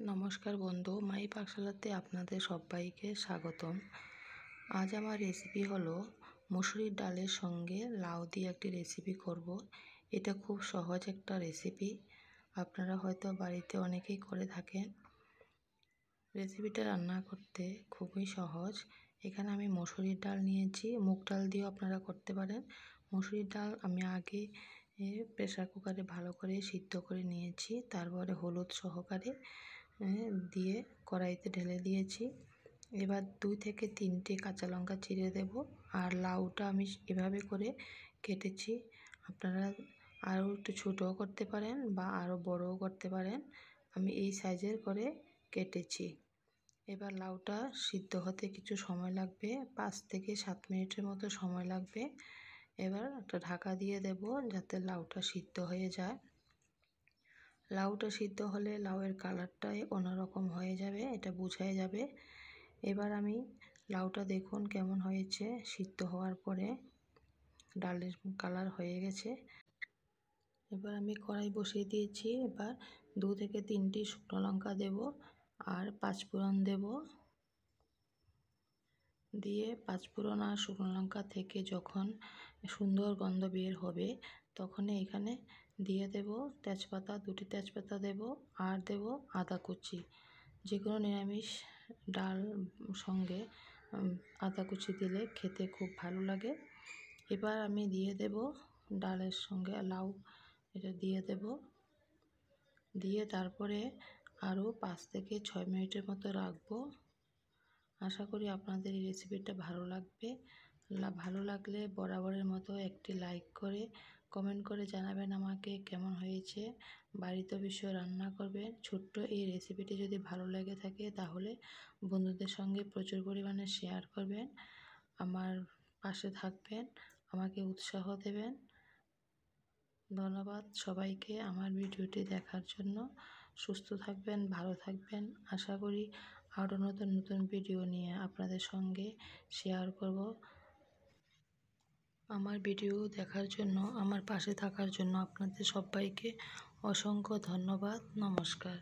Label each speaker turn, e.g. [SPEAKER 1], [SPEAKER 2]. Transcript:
[SPEAKER 1] নমস্কার বন্ধু, মাই পাকশালাতে আপনাদের সবাইকে স্বাগতম। আজ আমার রেসিপি হলো মুসুরির ডালের সঙ্গে লাউ দিয়ে একটি রেসিপি করব। এটা খুব সহজ একটা রেসিপি, আপনারা হয়তো বাড়িতে অনেকেই করে থাকেন। রেসিপিটা রান্না করতে খুবই সহজ। এখানে আমি মুসুরির ডাল নিয়েছি, মুগ ডাল দিয়েও আপনারা করতে পারেন। মুসুরির ডাল আমি আগে প্রেসার কুকারে ভালো করে সিদ্ধ করে নিয়েছি, তারপরে হলুদ সহকারে দিয়ে কড়াইতে ঢেলে দিয়েছি। এবার 2 থেকে 3টে কাঁচা লঙ্কা চিড়ে দেব। আর লাউটা আমি এভাবে করে কেটেছি, আপনারা আরও একটু ছোটও করতে পারেন বা আরও বড়ও করতে পারেন। আমি এই সাইজের করে কেটেছি। এবার লাউটা সিদ্ধ হতে কিছু সময় লাগবে, 5 থেকে 7 মিনিটের মতো সময় লাগবে। এবার একটা ঢাকা দিয়ে দেব যাতে লাউটা সিদ্ধ হয়ে যায়। লাউটা সিদ্ধ হলে লাউয়ের কালারটাই অন্যরকম হয়ে যাবে, এটা বোঝাই যাবে। এবার আমি লাউটা দেখুন কেমন হয়েছে, সিদ্ধ হওয়ার পরে ডালের কালার হয়ে গেছে। এবার আমি কড়াই বসিয়ে দিয়েছি। এবার 2 থেকে 3টি শুকনো লঙ্কা দেব আর 5 ফোড়ন দেব। দিয়ে 5 ফোড়ন আর শুকনো লঙ্কা থেকে যখন সুন্দর গন্ধ বের হবে তখনই এখানে দিয়ে দেব তেজপাতা, 2টি তেজপাতা দেব আর দেব আদা কুচি। যে কোনো নিরামিষ ডাল সঙ্গে আদা কুচি দিলে খেতে খুব ভালো লাগে। এবার আমি দিয়ে দেব ডালের সঙ্গে লাউ, এটা দিয়ে দেব। দিয়ে তারপরে আরও 5 থেকে 6 মিনিটের মতো রাখবো। আশা করি আপনাদের এই রেসিপিটা ভালো লাগবে। ভালো লাগলে বরাবরের মতো একটি লাইক করে কমেন্ট করে জানাবেন আমাকে কেমন হয়েছে। বাড়িতে অবশ্যই রান্না করবেন। ছোট্ট এই রেসিপিটি যদি ভালো লেগে থাকে তাহলে বন্ধুদের সঙ্গে প্রচুর পরিমাণে শেয়ার করবেন। আমার পাশে থাকবেন, আমাকে উৎসাহ দেবেন। ধন্যবাদ সবাইকে আমার ভিডিওটি দেখার জন্য। সুস্থ থাকবেন, ভালো থাকবেন। আশা করি আরও নতুন নতুন ভিডিও নিয়ে আপনাদের সঙ্গে শেয়ার করব। আমার ভিডিও দেখার জন্য, আমার পাশে থাকার জন্য আপনাদের সবাইকে অসংখ্য ধন্যবাদ। নমস্কার।